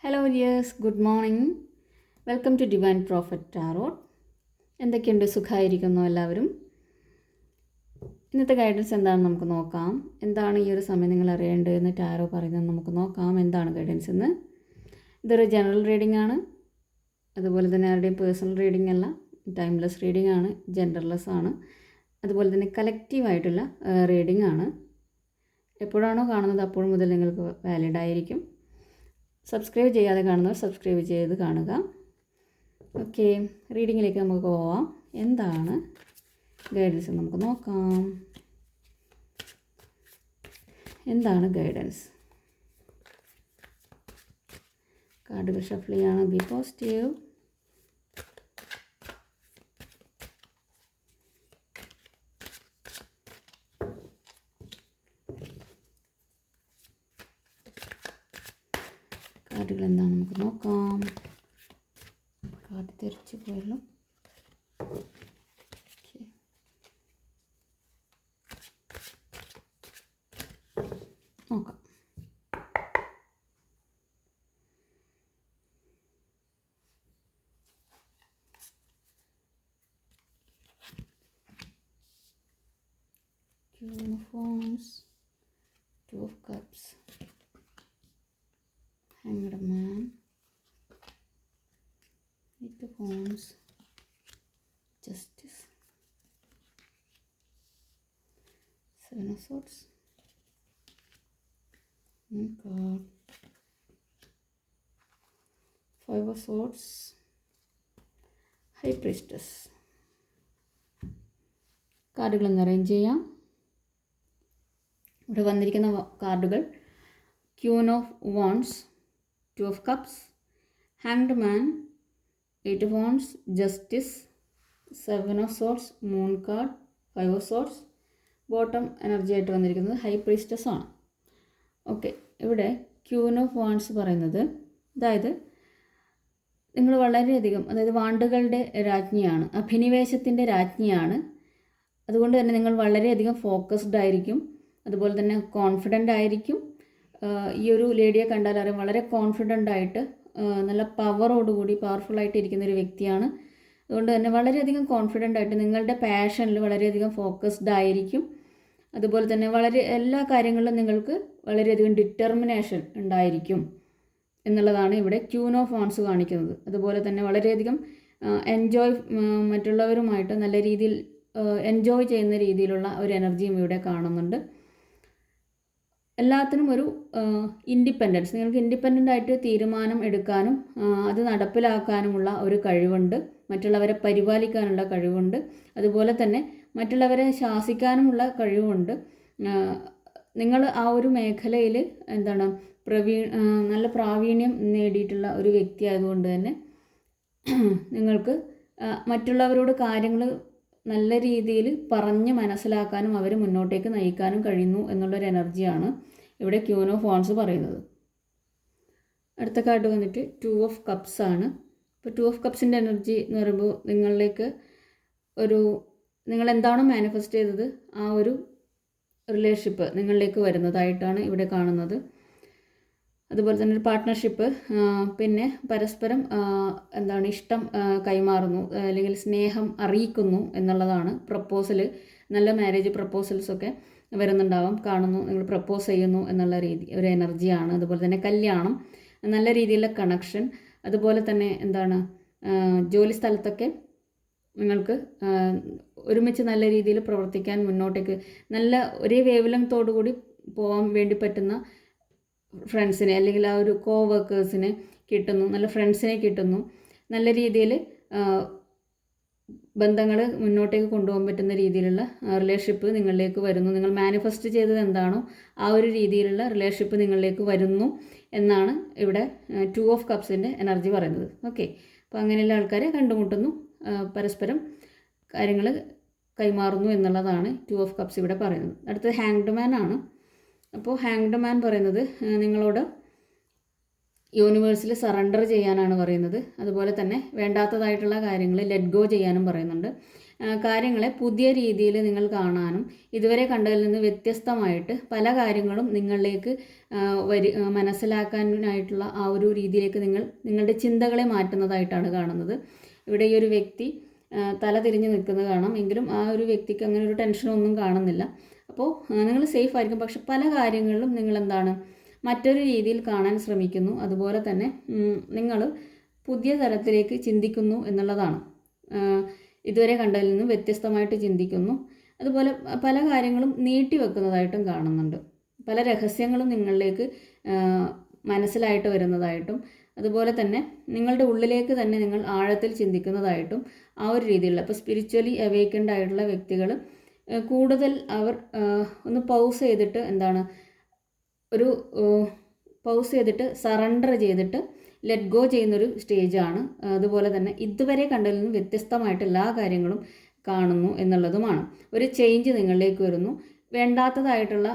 Hello dears, good morning. Welcome to divine prophet tarot. എന്തൊക്കെയുണ്ട്? സുഖമായിരിക്കുന്നു എല്ലാവരും? ഇന്നത്തെ ഗൈഡൻസ് എന്താണെന്ന് നമുക്ക് നോക്കാം. എന്താണ് ഈ ഒരു സമയം നിങ്ങൾ അറിയേണ്ടതെന്ന് ടാറോ പറയുന്നത് നമുക്ക് നോക്കാം. എന്താണ് ഗൈഡൻസ് എന്ന്? ഇതൊരു ജനറൽ റീഡിംഗ് ആണ്. അതുപോലെ തന്നെ ആരുടെയും പേഴ്സണൽ റീഡിംഗ് അല്ല, ടൈംലെസ് റീഡിംഗ് ആണ്, ജെൻഡർലെസ് ആണ്. അതുപോലെ തന്നെ കളക്റ്റീവായിട്ടുള്ള റീഡിംഗ് ആണ്. എപ്പോഴാണോ കാണുന്നത് അപ്പോൾ മുതൽ നിങ്ങൾക്ക് വാലിഡ് ആയിരിക്കും. സബ്സ്ക്രൈബ് ചെയ്യാതെ കാണുന്നവർ സബ്സ്ക്രൈബ് ചെയ്ത് കാണുക. ഓക്കെ, റീഡിങ്ങിലേക്ക് നമുക്ക് പോവാം. എന്താണ് ഗൈഡൻസ് നമുക്ക് നോക്കാം. എന്താണ് ഗൈഡൻസ്? കാർഡുകൾ ഷഫിൾ ചെയ്യാണ്. B positive. കാർഡുകൾ എന്താണ് നമുക്ക് നോക്കാം. കാർഡ് തിരിച്ചു പോയല്ലോ. നോക്കാം. Queen of Wands, Two of Cups, Hanged Man, Eight of Wands, Justice, Seven of Swords, card, Five of Swords, High Priestess. കാർഡുകളൊന്ന് അറേഞ്ച് ചെയ്യാം. ഇവിടെ വന്നിരിക്കുന്ന കാർഡുകൾ queen of wands, two of cups, hanged man, eight of wands, justice, seven of swords, moon card, five of swords. Bottom energy ആയിട്ട് വന്നിരിക്കുന്നത് high priestess ആണ്. Okay, ഇവിടെ queen of wands പറയുന്നത്, അതായത് നിങ്ങൾ വളരെയധികം, അതായത് വാണ്ടുകളുടെ രാജ്ഞിയാണ്, അഭിനിവേശത്തിൻ്റെ രാജ്ഞിയാണ്. അതുകൊണ്ട് തന്നെ നിങ്ങൾ വളരെയധികം ഫോക്കസ്ഡ് ആയിരിക്കും. അതുപോലെ തന്നെ കോൺഫിഡൻ്റ് ആയിരിക്കും. ഈ ഒരു ലേഡിയെ കണ്ടാൽ അറിയാം, വളരെ കോൺഫിഡൻ്റ് ആയിട്ട് നല്ല പവറോടുകൂടി പവർഫുള്ളായിട്ട് ഇരിക്കുന്ന ഒരു വ്യക്തിയാണ്. അതുകൊണ്ട് തന്നെ വളരെയധികം കോൺഫിഡൻ്റ് ആയിട്ട് നിങ്ങളുടെ പാഷനിൽ വളരെയധികം ഫോക്കസ്ഡ് ആയിരിക്കും. അതുപോലെ തന്നെ എല്ലാ കാര്യങ്ങളിലും നിങ്ങൾക്ക് വളരെയധികം ഡിറ്റർമിനേഷൻ ഉണ്ടായിരിക്കും എന്നുള്ളതാണ് ഇവിടെ ക്യൂൻ ഓഫ് വാൺസ് കാണിക്കുന്നത്. അതുപോലെ തന്നെ വളരെയധികം മറ്റുള്ളവരുമായിട്ട് നല്ല രീതിയിൽ എൻജോയ് ചെയ്യുന്ന രീതിയിലുള്ള ഒരു എനർജിയും ഇവിടെ കാണുന്നുണ്ട്. എല്ലാത്തിനും ഒരു ഇൻഡിപെൻഡൻസ്, നിങ്ങൾക്ക് ഇൻഡിപെൻഡൻ്റ് ആയിട്ട് തീരുമാനം എടുക്കാനും അത് നടപ്പിലാക്കാനുമുള്ള ഒരു കഴിവുണ്ട്. മറ്റുള്ളവരെ പരിപാലിക്കാനുള്ള കഴിവുണ്ട്. അതുപോലെ തന്നെ മറ്റുള്ളവരെ ശാസിക്കാനുമുള്ള കഴിവുണ്ട്. നിങ്ങൾ ആ ഒരു മേഖലയിൽ നല്ല പ്രാവീണ്യം നേടിയിട്ടുള്ള ഒരു വ്യക്തി ആയതുകൊണ്ട് തന്നെ നിങ്ങൾക്ക് മറ്റുള്ളവരോട് കാര്യങ്ങൾ നല്ല രീതിയിൽ പറഞ്ഞ് മനസ്സിലാക്കാനും അവരെ മുന്നോട്ടേക്ക് നയിക്കാനും കഴിയുന്നു എന്നുള്ളൊരു എനർജിയാണ് ഇവിടെ ക്യൂൻ ഓഫ് വാൺസ് പറയുന്നത്. അടുത്ത കാർഡ് വന്നിട്ട് ടു ഓഫ് കപ്സ് ആണ്. ഇപ്പോൾ ടു ഓഫ് കപ്സിൻ്റെ എനർജി എന്ന് പറയുമ്പോൾ നിങ്ങൾ എന്താണോ മാനിഫെസ്റ്റ് ചെയ്തത് ആ ഒരു റിലേഷൻഷിപ്പ് നിങ്ങളിലേക്ക് വരുന്നതായിട്ടാണ് ഇവിടെ കാണുന്നത്. അതുപോലെ തന്നെ ഒരു പാർട്ട്ണർഷിപ്പ്, പിന്നെ പരസ്പരം ഇഷ്ടം കൈമാറുന്നു, അല്ലെങ്കിൽ സ്നേഹം അറിയിക്കുന്നു എന്നുള്ളതാണ്. നല്ല മാരേജ് പ്രപ്പോസൽസൊക്കെ വരുന്നുണ്ടാവാം, കാണുന്നു. നിങ്ങൾ പ്രപ്പോസ് ചെയ്യുന്നു എന്നുള്ള ഒരു എനർജിയാണ്. അതുപോലെ തന്നെ കല്യാണം, നല്ല രീതിയിലുള്ള കണക്ഷൻ. അതുപോലെ തന്നെ ജോലി സ്ഥലത്തൊക്കെ നിങ്ങൾക്ക് ഒരുമിച്ച് നല്ല രീതിയിൽ പ്രവർത്തിക്കാൻ, മുന്നോട്ടേക്ക് നല്ല ഒരേ വേവ് ലെങ്തോടു കൂടി പോകാൻ വേണ്ടി പറ്റുന്ന ഫ്രണ്ട്സിനെ, അല്ലെങ്കിൽ ആ ഒരു കോവർക്കേഴ്സിനെ കിട്ടുന്നു, നല്ല ഫ്രണ്ട്സിനെ കിട്ടുന്നു. നല്ല രീതിയിൽ ബന്ധങ്ങൾ മുന്നോട്ടേക്ക് കൊണ്ടുപോകാൻ പറ്റുന്ന രീതിയിലുള്ള റിലേഷൻഷിപ്പ് നിങ്ങളിലേക്ക് വരുന്നു. നിങ്ങൾ മാനിഫെസ്റ്റ് ചെയ്തത് എന്താണോ ആ ഒരു രീതിയിലുള്ള റിലേഷൻഷിപ്പ് നിങ്ങളിലേക്ക് വരുന്നു എന്നാണ് ഇവിടെ ടു ഓഫ് കപ്സിൻ്റെ എനർജി പറയുന്നത്. ഓക്കെ, അപ്പോൾ അങ്ങനെയുള്ള ആൾക്കാരെ കണ്ടുമുട്ടുന്നു, പരസ്പരം കാര്യങ്ങൾ കൈമാറുന്നു എന്നുള്ളതാണ് ടു ഓഫ് കപ്സ് ഇവിടെ പറയുന്നത്. അടുത്തത് ഹാങ്ഡ് മാൻ ആണ്. അപ്പോൾ ഹാങ്ഡ് മാൻ പറയുന്നത് നിങ്ങളോട് യൂണിവേഴ്സിൽ സറണ്ടർ ചെയ്യാനാണ് പറയുന്നത്. അതുപോലെ തന്നെ വേണ്ടാത്തതായിട്ടുള്ള കാര്യങ്ങൾ ലെറ്റ് ഗോ ചെയ്യാനും പറയുന്നുണ്ട്. കാര്യങ്ങളെ പുതിയ രീതിയിൽ നിങ്ങൾ കാണാനും ഇതുവരെ കണ്ടതിൽ നിന്ന് വ്യത്യസ്തമായിട്ട് പല കാര്യങ്ങളും നിങ്ങളിലേക്ക് മനസ്സിലാക്കാനായിട്ടുള്ള ആ ഒരു രീതിയിലേക്ക് നിങ്ങളുടെ ചിന്തകളെ മാറ്റുന്നതായിട്ടാണ് കാണുന്നത്. ഇവിടെ ഈ ഒരു വ്യക്തി തല തിരിഞ്ഞ് നിൽക്കുന്നത് കാണാം. എങ്കിലും ആ ഒരു വ്യക്തിക്ക് അങ്ങനെ ഒരു ടെൻഷനൊന്നും കാണുന്നില്ല. അപ്പോൾ നിങ്ങൾ സേഫ് ആയിരിക്കും. പക്ഷെ പല കാര്യങ്ങളിലും നിങ്ങൾ എന്താണ് മറ്റൊരു രീതിയിൽ കാണാൻ ശ്രമിക്കുന്നു. അതുപോലെ തന്നെ നിങ്ങൾ പുതിയ തരത്തിലേക്ക് ചിന്തിക്കുന്നു എന്നുള്ളതാണ്. ഇതുവരെ കണ്ടതിൽ നിന്നും വ്യത്യസ്തമായിട്ട് ചിന്തിക്കുന്നു. അതുപോലെ പല കാര്യങ്ങളും നീട്ടി വെക്കുന്നതായിട്ടും കാണുന്നുണ്ട്. പല രഹസ്യങ്ങളും നിങ്ങളിലേക്ക് മനസ്സിലായിട്ട് വരുന്നതായിട്ടും അതുപോലെ തന്നെ നിങ്ങളുടെ ഉള്ളിലേക്ക് തന്നെ നിങ്ങൾ ആഴത്തിൽ ചിന്തിക്കുന്നതായിട്ടും ആ ഒരു രീതിയിലുള്ള ഇപ്പോൾ സ്പിരിച്വലി അവേക്കൻഡ് ആയിട്ടുള്ള വ്യക്തികൾ കൂടുതൽ അവർ ഒന്ന് പൗസ് ചെയ്തിട്ട് ഒരു പൗസ് ചെയ്തിട്ട് സറണ്ടർ ചെയ്തിട്ട് ലെറ്റ് ഗോ ചെയ്യുന്നൊരു സ്റ്റേജാണ്. അതുപോലെ തന്നെ ഇതുവരെ കണ്ടതിൽ നിന്ന് വ്യത്യസ്തമായിട്ട് എല്ലാ കാര്യങ്ങളും കാണുന്നു എന്നുള്ളതുമാണ്. ഒരു ചേഞ്ച് നിങ്ങളിലേക്ക് വരുന്നു. വേണ്ടാത്തതായിട്ടുള്ള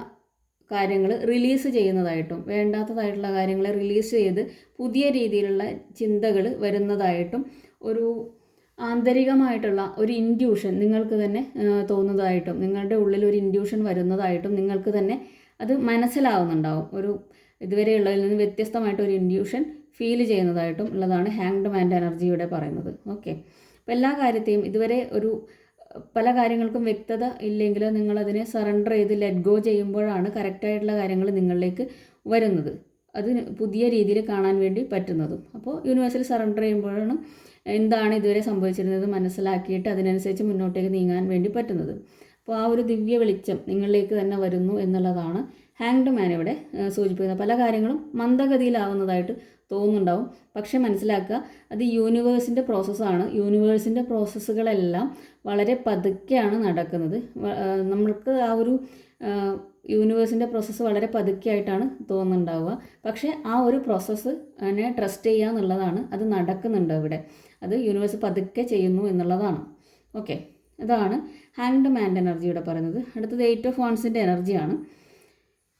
കാര്യങ്ങൾ റിലീസ് ചെയ്യുന്നതായിട്ടും വേണ്ടാത്തതായിട്ടുള്ള കാര്യങ്ങളെ റിലീസ് ചെയ്ത് പുതിയ രീതിയിലുള്ള ചിന്തകൾ വരുന്നതായിട്ടും ഒരു ആന്തരികമായിട്ടുള്ള ഒരു ഇൻഡ്യൂഷൻ നിങ്ങൾക്ക് തന്നെ തോന്നുന്നതായിട്ടും നിങ്ങളുടെ ഉള്ളിൽ ഒരു ഇൻഡ്യൂഷൻ വരുന്നതായിട്ടും നിങ്ങൾക്ക് തന്നെ അത് മനസ്സിലാവുന്നുണ്ടാവും. ഒരു ഇതുവരെയുള്ളതിൽ നിന്ന് വ്യത്യസ്തമായിട്ട് ഒരു ഇൻഡ്യൂഷൻ ഫീൽ ചെയ്യുന്നതായിട്ടും ഉള്ളതാണ് ഹാങ്ഡ് മാൻ്റെ എനർജിയുടെ പറയുന്നത്. ഓക്കെ, അപ്പോൾ എല്ലാ കാര്യത്തെയും ഇതുവരെ പല കാര്യങ്ങൾക്കും വ്യക്തത ഇല്ലെങ്കിൽ നിങ്ങളതിനെ സറണ്ടർ ചെയ്ത് ലെറ്റ് ഗോ ചെയ്യുമ്പോഴാണ് കറക്റ്റായിട്ടുള്ള കാര്യങ്ങൾ നിങ്ങളിലേക്ക് വരുന്നത്, അത് പുതിയ രീതിയിൽ കാണാൻ വേണ്ടി പറ്റുന്നതും. അപ്പോൾ യൂണിവേഴ്സിൽ സറണ്ടർ ചെയ്യുമ്പോഴാണ് എന്താണ് ഇതുവരെ സംഭവിച്ചിരുന്നത് മനസ്സിലാക്കിയിട്ട് അതിനനുസരിച്ച് മുന്നോട്ടേക്ക് നീങ്ങാൻ വേണ്ടി പറ്റുന്നത്. അപ്പോൾ ആ ഒരു ദിവ്യ വെളിച്ചം നിങ്ങളിലേക്ക് തന്നെ വരുന്നു എന്നുള്ളതാണ് ഹാങ്ഡ് മാൻ ഇവിടെ സൂചിപ്പിക്കുന്നത്. പല കാര്യങ്ങളും മന്ദഗതിയിലാവുന്നതായിട്ട് തോന്നുന്നുണ്ടാവും. പക്ഷേ മനസ്സിലാക്കുക, അത് യൂണിവേഴ്സിൻ്റെ പ്രോസസ്സാണ്. യൂണിവേഴ്സിൻ്റെ പ്രോസസ്സുകളെല്ലാം വളരെ പതുക്കെയാണ് നടക്കുന്നത്. നമ്മൾക്ക് ആ ഒരു യൂണിവേഴ്സിൻ്റെ പ്രോസസ്സ് വളരെ പതുക്കെയായിട്ടാണ് തോന്നുന്നുണ്ടാവുക. പക്ഷേ ആ ഒരു പ്രോസസ്സ് അതിനെ ട്രസ്റ്റ് ചെയ്യുക എന്നുള്ളതാണ്. അത് നടക്കുന്നുണ്ട് ഇവിടെ. അത് യൂണിവേഴ്സ് പതുക്കെ ചെയ്യുന്നു എന്നുള്ളതാണ്. ഓക്കെ, അതാണ് ഹാങ്ഡ് മാൻ്റെ എനർജിയുടെ പറയുന്നത്. അടുത്തത് 8 ഓഫ് വാൻഡ്സിൻ്റെ എനർജിയാണ്.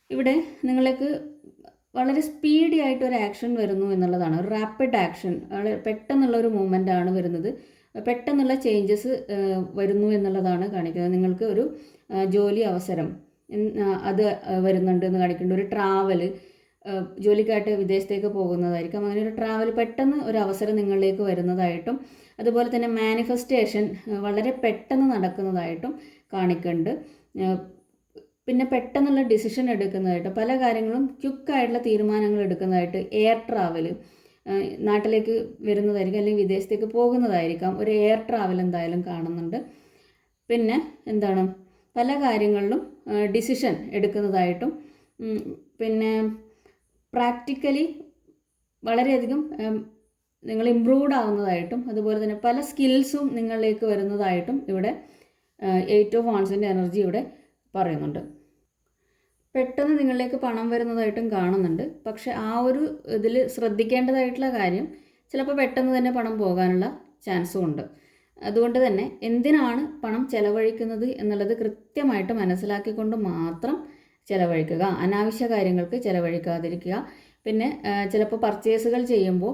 ഇവിടെ നിങ്ങൾക്ക് വളരെ സ്പീഡി ആയിട്ട് ഒരു ആക്ഷൻ വരുന്നു എന്നുള്ളതാണ്. ഒരു റാപ്പിഡ് ആക്ഷൻ, വളരെ പെട്ടെന്നുള്ള ഒരു മൂവ്മെൻ്റ് ആണ് വരുന്നത്. പെട്ടെന്നുള്ള ചേഞ്ചസ് വരുന്നു എന്നുള്ളതാണ് കാണിക്കുന്നത്. നിങ്ങൾക്ക് ഒരു ജോലി അവസരം അത് വരുന്നുണ്ട് എന്ന് കാണിക്കുന്നുണ്ട്. ഒരു ട്രാവൽ, ജോലിക്കായിട്ട് വിദേശത്തേക്ക് പോകുന്നതായിരിക്കും. അങ്ങനെ ഒരു ട്രാവൽ പെട്ടെന്ന് ഒരു അവസരം നിങ്ങളിലേക്ക് വരുന്നതായിട്ടും അതുപോലെ തന്നെ മാനിഫെസ്റ്റേഷൻ വളരെ പെട്ടെന്ന് നടക്കുന്നതായിട്ടും കാണിക്കുന്നുണ്ട്. പിന്നെ പെട്ടെന്നുള്ള ഡിസിഷൻ എടുക്കുന്നതായിട്ട് പല കാര്യങ്ങളും ക്വിക്കായിട്ടുള്ള തീരുമാനങ്ങൾ എടുക്കുന്നതായിട്ട്, എയർ ട്രാവൽ, നാട്ടിലേക്ക് വരുന്നതായിരിക്കും അല്ലെങ്കിൽ വിദേശത്തേക്ക് പോകുന്നതായിരിക്കാം. ഒരു എയർ ട്രാവൽ എന്തായാലും കാണുന്നുണ്ട്. പിന്നെ പല കാര്യങ്ങളിലും ഡിസിഷൻ എടുക്കുന്നതായിട്ടും പിന്നെ പ്രാക്ടിക്കലി വളരെയധികം നിങ്ങൾ ഇമ്പ്രൂവ്ഡ് ആവുന്നതായിട്ടും അതുപോലെ തന്നെ പല സ്കിൽസും നിങ്ങളിലേക്ക് വരുന്നതായിട്ടും ഇവിടെ 8 ഓഫ് വാൻഡ്സിൻ്റെ എനർജി ഇവിടെ പറയുന്നുണ്ട്. പെട്ടെന്ന് നിങ്ങളിലേക്ക് പണം വരുന്നതായിട്ടും കാണുന്നുണ്ട്. പക്ഷെ ആ ഒരു ഇതിൽ ശ്രദ്ധിക്കേണ്ടതായിട്ടുള്ള കാര്യം ചിലപ്പോൾ പെട്ടെന്ന് തന്നെ പണം പോകാനുള്ള ചാൻസും ഉണ്ട്. അതുകൊണ്ട് തന്നെ എന്തിനാണ് പണം ചെലവഴിക്കുന്നത് എന്നുള്ളത് കൃത്യമായിട്ട് മനസ്സിലാക്കിക്കൊണ്ട് മാത്രം ചെലവഴിക്കുക. അനാവശ്യ കാര്യങ്ങൾക്ക് ചെലവഴിക്കാതിരിക്കുക. പിന്നെ ചിലപ്പോൾ പർച്ചേസുകൾ ചെയ്യുമ്പോൾ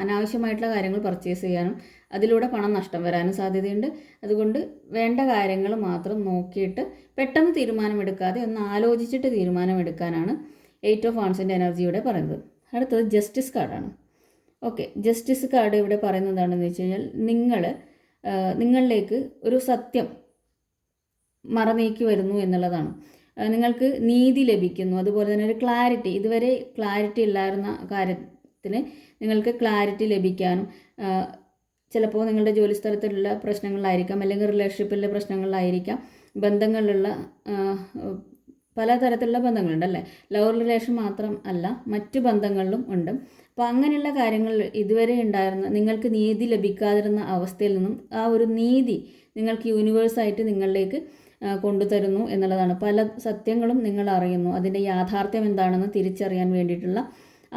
അനാവശ്യമായിട്ടുള്ള കാര്യങ്ങൾ പർച്ചേസ് ചെയ്യാനും അതിലൂടെ പണം നഷ്ടം വരാനും സാധ്യതയുണ്ട്. അതുകൊണ്ട് വേണ്ട കാര്യങ്ങൾ മാത്രം നോക്കിയിട്ട് പെട്ടെന്ന് തീരുമാനമെടുക്കാതെ ഒന്ന് ആലോചിച്ചിട്ട് തീരുമാനമെടുക്കാനാണ് 8 ഓഫ് വാൻഡ്സിൻ്റെ എനർജിയുടെ പറയുന്നത്. അടുത്തത് ജസ്റ്റിസ് കാർഡാണ്. ഓക്കെ, ജസ്റ്റിസ് കാർഡ് ഇവിടെ പറയുന്നത് എന്താണെന്ന് വെച്ച് കഴിഞ്ഞാൽ നിങ്ങളിലേക്ക് ഒരു സത്യം മറനീക്കി വരുന്നു എന്നുള്ളതാണ്. നിങ്ങൾക്ക് നീതി ലഭിക്കുന്നു. അതുപോലെ തന്നെ ഒരു ക്ലാരിറ്റി, ഇതുവരെ ക്ലാരിറ്റി ഇല്ലായിരുന്ന കാര്യത്തിന് നിങ്ങൾക്ക് ക്ലാരിറ്റി ലഭിക്കാനും ചിലപ്പോൾ നിങ്ങളുടെ ജോലിസ്ഥലത്തിലുള്ള പ്രശ്നങ്ങളിലായിരിക്കാം അല്ലെങ്കിൽ റിലേഷൻഷിപ്പിലെ പ്രശ്നങ്ങളിലായിരിക്കാം, ബന്ധങ്ങളിലുള്ള പലതരത്തിലുള്ള ബന്ധങ്ങളുണ്ടല്ലേ, ലവ് റിലേഷൻ മാത്രം അല്ല മറ്റു ബന്ധങ്ങളിലും ഉണ്ട്. അപ്പോൾ അങ്ങനെയുള്ള കാര്യങ്ങൾ ഇതുവരെ ഉണ്ടായിരുന്ന നിങ്ങൾക്ക് നീതി ലഭിക്കാതിരുന്ന അവസ്ഥയിൽ നിന്നും ആ ഒരു നീതി നിങ്ങൾക്ക് യൂണിവേഴ്സായിട്ട് നിങ്ങളിലേക്ക് കൊണ്ടുതരുന്നു എന്നുള്ളതാണ്. പല സത്യങ്ങളും നിങ്ങൾ അറിയുന്നു, അതിൻ്റെ യാഥാർത്ഥ്യം എന്താണെന്ന് തിരിച്ചറിയാൻ വേണ്ടിയിട്ടുള്ള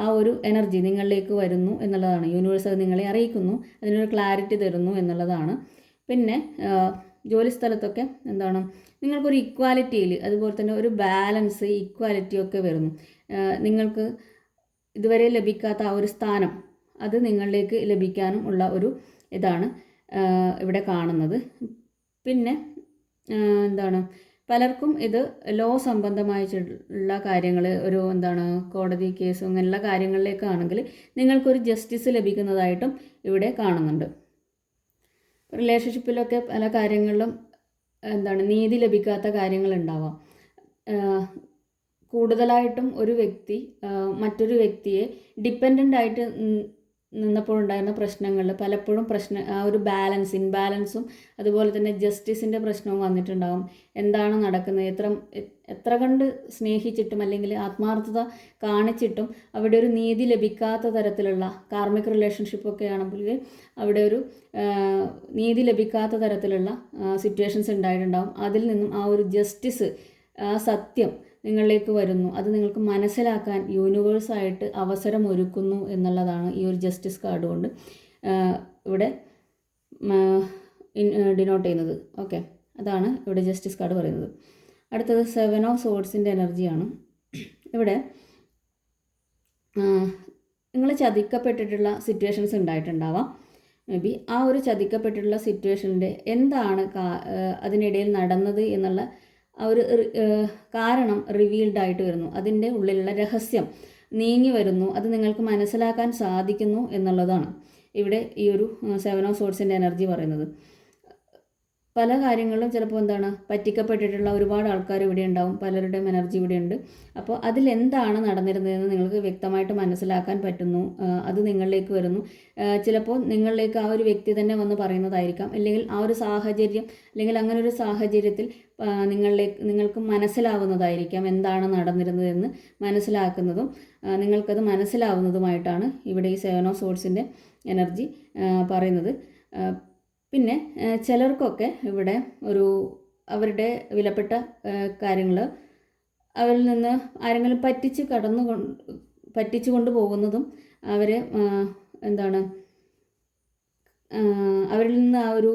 ആ ഒരു എനർജി നിങ്ങളിലേക്ക് വരുന്നു എന്നുള്ളതാണ്. യൂണിവേഴ്സ് അത് നിങ്ങളെ അറിയിക്കുന്നു, അതിനൊരു ക്ലാരിറ്റി തരുന്നു എന്നുള്ളതാണ്. പിന്നെ ജോലിസ്ഥലത്തൊക്കെ നിങ്ങൾക്കൊരു ഇക്വാലിറ്റിയിൽ അതുപോലെ തന്നെ ഒരു ബാലൻസ്, ഇക്വാലിറ്റി ഒക്കെ വരുന്നു. നിങ്ങൾക്ക് ഇതുവരെ ലഭിക്കാത്ത ആ ഒരു സ്ഥാനം അത് നിങ്ങളിലേക്ക് ലഭിക്കാനും ഉള്ള ഒരു ഇതാണ് ഇവിടെ കാണുന്നത്. പിന്നെ എന്താണ്, പലർക്കും ഇത് ലോ സംബന്ധമായിട്ടുള്ള കാര്യങ്ങൾ, ഒരു എന്താണ് കോടതി കേസ് അങ്ങനെയുള്ള കാര്യങ്ങളിലേക്കാണെങ്കിൽ നിങ്ങൾക്കൊരു ജസ്റ്റിസ് ലഭിക്കുന്നതായിട്ടും ഇവിടെ കാണുന്നുണ്ട്. റിലേഷൻഷിപ്പിലൊക്കെ പല കാര്യങ്ങളിലും എന്താണ് നീതി ലഭിക്കാത്ത കാര്യങ്ങളുണ്ടാവാം. കൂടുതലായിട്ടും ഒരു വ്യക്തി മറ്റൊരു വ്യക്തിയെ ഡിപ്പെൻഡൻ്റ് ആയിട്ട് നിന്നപ്പോഴുണ്ടായിരുന്ന പ്രശ്നങ്ങളിൽ പലപ്പോഴും ആ ഒരു ഇൻബാലൻസും അതുപോലെ തന്നെ ജസ്റ്റിസിൻ്റെ പ്രശ്നവും വന്നിട്ടുണ്ടാകും. എന്താണ് നടക്കുന്നത്, എത്ര കണ്ട് സ്നേഹിച്ചിട്ടും അല്ലെങ്കിൽ ആത്മാർത്ഥത കാണിച്ചിട്ടും അവിടെ ഒരു നീതി ലഭിക്കാത്ത തരത്തിലുള്ള കാർമിക് റിലേഷൻഷിപ്പൊക്കെ ആണെങ്കിൽ അവിടെ ഒരു നീതി ലഭിക്കാത്ത തരത്തിലുള്ള സിറ്റുവേഷൻസ് ഉണ്ടായിട്ടുണ്ടാകും. അതിൽ നിന്നും ആ ഒരു ജസ്റ്റിസ്, ആ സത്യം നിങ്ങളിലേക്ക് വരുന്നു. അത് നിങ്ങൾക്ക് മനസ്സിലാക്കാൻ യൂണിവേഴ്സായിട്ട് അവസരം ഒരുക്കുന്നു എന്നുള്ളതാണ് ഈ ഒരു ജസ്റ്റിസ് കാർഡ് കൊണ്ട് ഇവിടെ ഡിനോട്ട് ചെയ്യുന്നത്. ഓക്കെ, അതാണ് ഇവിടെ ജസ്റ്റിസ് കാർഡ് പറയുന്നത്. അടുത്തത് 7 ഓഫ് സോർഡ്സിൻ്റെ എനർജിയാണ്. ഇവിടെ നിങ്ങൾ ചതിക്കപ്പെട്ടിട്ടുള്ള സിറ്റുവേഷൻസ് ഉണ്ടായിട്ടുണ്ടാവാം. മേ ബി ആ ഒരു ചതിക്കപ്പെട്ടിട്ടുള്ള സിറ്റുവേഷൻ്റെ എന്താണ് അതിനിടയിൽ നടന്നത് എന്നുള്ള ആ ഒരു കാരണം റിവീൽഡ് ആയിട്ട് വരുന്നു. അതിൻ്റെ ഉള്ളിലുള്ള രഹസ്യം നീങ്ങി വരുന്നു. അത് നിങ്ങൾക്ക് മനസ്സിലാക്കാൻ സാധിക്കുന്നു എന്നുള്ളതാണ് ഇവിടെ ഈ ഒരു 7 ഓഫ് സോർഡ്സിൻ്റെ എനർജി പറയുന്നത്. പല കാര്യങ്ങളിലും ചിലപ്പോൾ എന്താണ് പറ്റിക്കപ്പെട്ടിട്ടുള്ള ഒരുപാട് ആൾക്കാർ ഇവിടെ ഉണ്ടാവും. പലരുടെയും എനർജി ഇവിടെ ഉണ്ട്. അപ്പോൾ അതിലെന്താണ് നടന്നിരുന്നതെന്ന് നിങ്ങൾക്ക് വ്യക്തമായിട്ട് മനസ്സിലാക്കാൻ പറ്റുന്നു. അത് നിങ്ങളിലേക്ക് വരുന്നു. ചിലപ്പോൾ നിങ്ങളിലേക്ക് ആ ഒരു വ്യക്തി തന്നെ വന്ന് പറയുന്നതായിരിക്കാം. അല്ലെങ്കിൽ ആ ഒരു സാഹചര്യം, അല്ലെങ്കിൽ അങ്ങനെ ഒരു സാഹചര്യത്തിൽ നിങ്ങൾക്ക് മനസ്സിലാവുന്നതായിരിക്കാം എന്താണ് നടന്നിരുന്നതെന്ന് മനസ്സിലാക്കുന്നതും നിങ്ങൾക്കത് മനസ്സിലാവുന്നതുമായിട്ടാണ് ഇവിടെ ഈ 7 ഓഫ് സോർഡ്സിൻ്റെ എനർജി പറയുന്നത്. പിന്നെ ചിലർക്കൊക്കെ ഇവിടെ അവരുടെ വിലപ്പെട്ട കാര്യങ്ങൾ അവരിൽ നിന്ന് ആരെങ്കിലും പറ്റിച്ചു കൊണ്ടുപോകുന്നതും അവരെ അവരിൽ നിന്ന് ആ ഒരു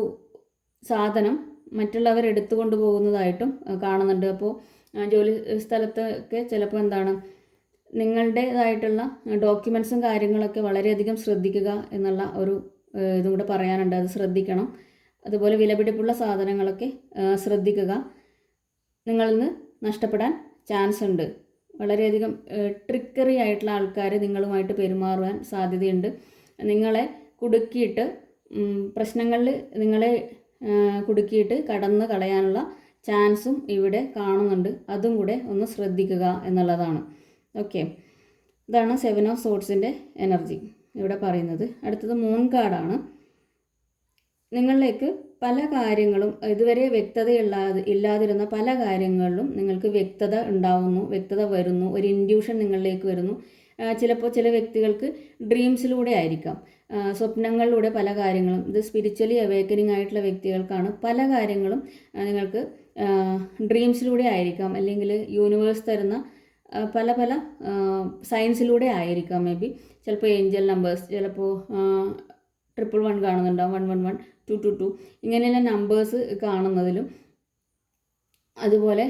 സാധനം മറ്റുള്ളവർ എടുത്തുകൊണ്ട് പോകുന്നതായിട്ടും കാണുന്നുണ്ട്. അപ്പോൾ ജോലി സ്ഥലത്തൊക്കെ ചിലപ്പോൾ നിങ്ങളുടേതായിട്ടുള്ള ഡോക്യുമെൻറ്റ്സും കാര്യങ്ങളൊക്കെ വളരെയധികം ശ്രദ്ധിക്കുക എന്നുള്ള ഒരു ഇതും കൂടെ പറയാനുണ്ട്. അത് ശ്രദ്ധിക്കണം. അതുപോലെ വിലപിടിപ്പുള്ള സാധനങ്ങളൊക്കെ ശ്രദ്ധിക്കുക. നിങ്ങളിൽ നിന്ന് നഷ്ടപ്പെടാൻ ചാൻസ് ഉണ്ട്. വളരെയധികം ട്രിക്കറി ആയിട്ടുള്ള ആൾക്കാർ നിങ്ങളുമായിട്ട് പെരുമാറുവാൻ സാധ്യതയുണ്ട്. നിങ്ങളെ കുടുക്കിയിട്ട് പ്രശ്നങ്ങളിൽ നിങ്ങളെ കുടുക്കിയിട്ട് കടന്നു കളയാനുള്ള ചാൻസും ഇവിടെ കാണുന്നുണ്ട്. അതും കൂടെ ഒന്ന് ശ്രദ്ധിക്കുക എന്നുള്ളതാണ്. ഓക്കെ, ഇതാണ് 7 ഓഫ് സോർഡ്സിൻ്റെ എനർജി ഇവിടെ പറയുന്നത്. അടുത്തത് മൂൺ കാർഡാണ്. നിങ്ങളിലേക്ക് പല കാര്യങ്ങളും ഇതുവരെ ഇല്ലാതിരുന്ന പല കാര്യങ്ങളിലും നിങ്ങൾക്ക് വ്യക്തത ഉണ്ടാവുന്നു, വ്യക്തത വരുന്നു, ഒരു ഇൻഡ്യൂഷൻ നിങ്ങളിലേക്ക് വരുന്നു. ചിലപ്പോൾ ചില വ്യക്തികൾക്ക് ഡ്രീംസിലൂടെ ആയിരിക്കാം, സ്വപ്നങ്ങളിലൂടെ പല കാര്യങ്ങളും. ഇത് സ്പിരിച്വലി അവേക്കനിങ് ആയിട്ടുള്ള വ്യക്തികൾക്കാണ്. പല കാര്യങ്ങളും നിങ്ങൾക്ക് ഡ്രീംസിലൂടെ ആയിരിക്കാം, അല്ലെങ്കിൽ യൂണിവേഴ്സ് തരുന്ന പല പല സയൻസിലൂടെ ആയിരിക്കാം. മേ ബി ചിലപ്പോൾ ഏഞ്ചൽ നമ്പേഴ്സ്, ചിലപ്പോൾ 111 കാണുന്നുണ്ടാവും, 111, 222 ഇങ്ങനെയുള്ള നമ്പേഴ്സ് കാണുന്നതിലും, അതുപോലെ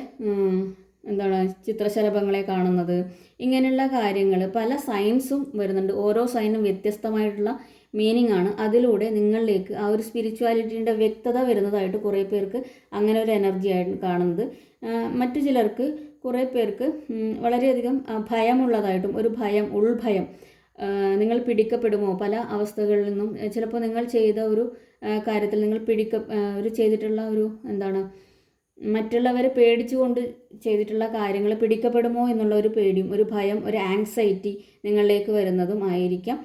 ചിത്രശലഭങ്ങളെ കാണുന്നത്, ഇങ്ങനെയുള്ള കാര്യങ്ങൾ പല സയൻസും വരുന്നുണ്ട്. ഓരോ സൈനും വ്യത്യസ്തമായിട്ടുള്ള മീനിങ് ആണ്. അതിലൂടെ നിങ്ങളിലേക്ക് ആ ഒരു സ്പിരിച്വാലിറ്റീൻ്റെ വ്യക്തത വരുന്നതായിട്ട് കുറേ പേർക്ക് അങ്ങനെ ഒരു എനർജി ആയിട്ട് കാണുന്നത്. മറ്റു ചിലർക്ക്, കുറേ പേർക്ക് വളരെയധികം ഭയമുള്ളതായിട്ടും, ഒരു ഭയം, ഉൾഭയം, നിങ്ങൾ പിടിക്കപ്പെടുമോ പല അവസ്ഥകളിൽ നിന്നും. ചിലപ്പോൾ നിങ്ങൾ ചെയ്ത ഒരു കാര്യത്തിൽ നിങ്ങൾ ചെയ്തിട്ടുള്ള ഒരു മറ്റുള്ളവരെ പേടിച്ചുകൊണ്ട് ചെയ്തിട്ടുള്ള കാര്യങ്ങൾ പിടിക്കപ്പെടുമോ എന്നുള്ള ഒരു പേടിയും, ഒരു ഭയം, ഒരു ആങ്സൈറ്റി നിങ്ങളിലേക്ക് വരുന്നതും ആയിരിക്കാം.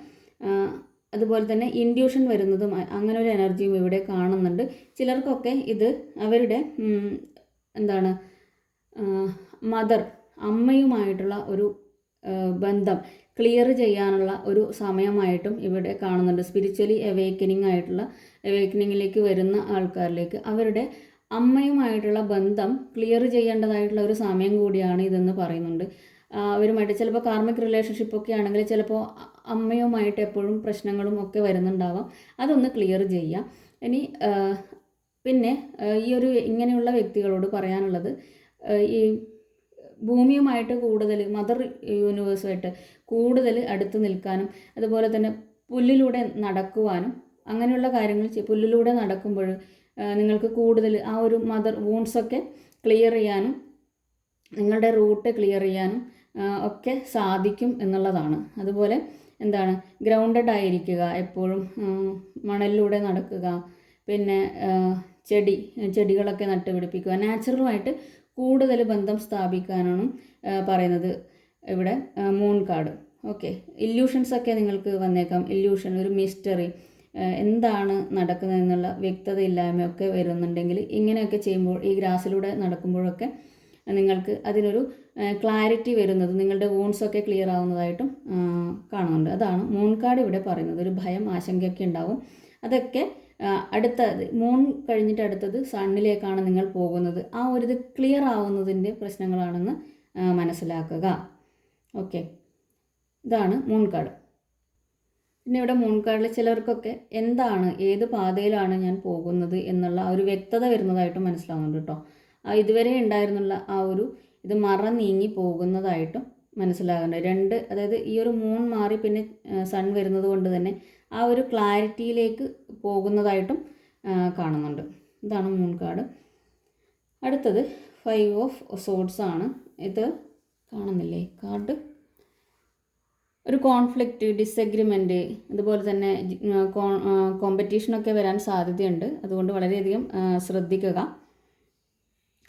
അതുപോലെ തന്നെ ഇൻഡ്യൂഷൻ വരുന്നതും, അങ്ങനെ ഒരു എനർജിയും ഇവിടെ കാണുന്നുണ്ട്. ചിലർക്കൊക്കെ ഇത് അവരുടെ മദർ, അമ്മയുമായിട്ടുള്ള ഒരു ബന്ധം ക്ലിയർ ചെയ്യാനുള്ള ഒരു സമയമായിട്ടും ഇവിടെ കാണുന്നുണ്ട്. സ്പിരിച്വലി അവേക്കനിങ്ങിലേക്ക് വരുന്ന ആൾക്കാരിലേക്ക് അവരുടെ അമ്മയുമായിട്ടുള്ള ബന്ധം ക്ലിയർ ചെയ്യേണ്ടതായിട്ടുള്ള ഒരു സമയം കൂടിയാണ് ഇതെന്ന് പറയുന്നുണ്ട്. അവരുമായിട്ട് ചിലപ്പോൾ കാർമിക് റിലേഷൻഷിപ്പൊക്കെ ആണെങ്കിൽ ചിലപ്പോൾ അമ്മയുമായിട്ട് എപ്പോഴും പ്രശ്നങ്ങളും ഒക്കെ വരുന്നുണ്ടാവാം. അതൊന്ന് ക്ലിയർ ചെയ്യാം. ഇനി പിന്നെ ഇങ്ങനെയുള്ള വ്യക്തികളോട് പറയാനുള്ളത്, ഈ ഭൂമിയുമായിട്ട് കൂടുതൽ, മദർ യൂണിവേഴ്സുമായിട്ട് കൂടുതൽ അടുത്ത് നിൽക്കാനും, അതുപോലെ തന്നെ പുല്ലിലൂടെ നടക്കുവാനും, അങ്ങനെയുള്ള കാര്യങ്ങൾ പുല്ലിലൂടെ നടക്കുമ്പോൾ നിങ്ങൾക്ക് കൂടുതൽ ആ ഒരു മദർ വൂൺസൊക്കെ ക്ലിയർ ചെയ്യാനും നിങ്ങളുടെ റൂട്ട് ക്ലിയർ ചെയ്യാനും ഒക്കെ സാധിക്കും എന്നുള്ളതാണ്. അതുപോലെ എന്താണ്, ഗ്രൗണ്ടഡ് ആയിരിക്കുക, എപ്പോഴും മണലിലൂടെ നടക്കുക, പിന്നെ ചെടികളൊക്കെ നട്ടുപിടിപ്പിക്കുക, നാച്ചുറലുമായിട്ട് കൂടുതൽ ബന്ധം സ്ഥാപിക്കാനാണ് പറയുന്നത് ഇവിടെ മൂൺ കാർഡ്. ഓക്കെ, ഇല്യൂഷൻസൊക്കെ നിങ്ങൾക്ക് വന്നേക്കാം. ഇല്യൂഷൻ, ഒരു മിസ്റ്ററി, എന്താണ് നടക്കുന്നതെന്നുള്ള വ്യക്തതയില്ലായ്മയൊക്കെ വരുന്നുണ്ടെങ്കിൽ ഇങ്ങനെയൊക്കെ ചെയ്യുമ്പോൾ, ഈ ഗ്രാസിലൂടെ നടക്കുമ്പോഴൊക്കെ നിങ്ങൾക്ക് അതിനൊരു ക്ലാരിറ്റി വരുന്നത്, നിങ്ങളുടെ വൂൺസൊക്കെ ക്ലിയർ ആവുന്നതായിട്ടും കാണുന്നുണ്ട്. അതാണ് മൂൺ കാർഡ് ഇവിടെ പറയുന്നത്. ഒരു ഭയം, ആശങ്കയൊക്കെ ഉണ്ടാവും. അതൊക്കെ അടുത്തത് മൂൺ കഴിഞ്ഞിട്ട് അടുത്തത് സണ്ണിലേക്കാണ് നിങ്ങൾ പോകുന്നത്. ആ ഒരു ഇത് ക്ലിയർ ആവുന്നതിൻ്റെ പ്രശ്നങ്ങളാണെന്ന് മനസ്സിലാക്കുക. ഓക്കെ, ഇതാണ് മൂൺ കാർഡ്. പിന്നെ ഇവിടെ മൂൺ കാർഡിൽ ചിലർക്കൊക്കെ എന്താണ്, ഏത് പാതയിലാണ് ഞാൻ പോകുന്നത് എന്നുള്ള ആ ഒരു വ്യക്തത വരുന്നതായിട്ടും മനസ്സിലാവുന്നുണ്ട് കേട്ടോ. ഇതുവരെ ഉണ്ടായിരുന്നുള്ള ആ ഒരു ഇത് നീങ്ങി പോകുന്നതായിട്ടും മനസ്സിലാകുന്നുണ്ട്. അതായത് ഈ ഒരു മൂൺ മാറി പിന്നെ സൺ വരുന്നത് കൊണ്ട് തന്നെ ആ ഒരു ക്ലാരിറ്റിയിലേക്ക് പോകുന്നതായിട്ടും കാണുന്നുണ്ട്. ഇതാണ് മൂൺ കാർഡ്. അടുത്തത് 5 ഓഫ് സോർഡ്സ് ആണ്. ഇത് കാണുന്നില്ലേ കാർഡ്? ഒരു കോൺഫ്ലിക്റ്റ്, ഡിസഗ്രിമെൻറ്റ്, അതുപോലെ തന്നെ കോമ്പറ്റീഷനൊക്കെ വരാൻ സാധ്യതയുണ്ട്. അതുകൊണ്ട് വളരെയധികം ശ്രദ്ധിക്കുക.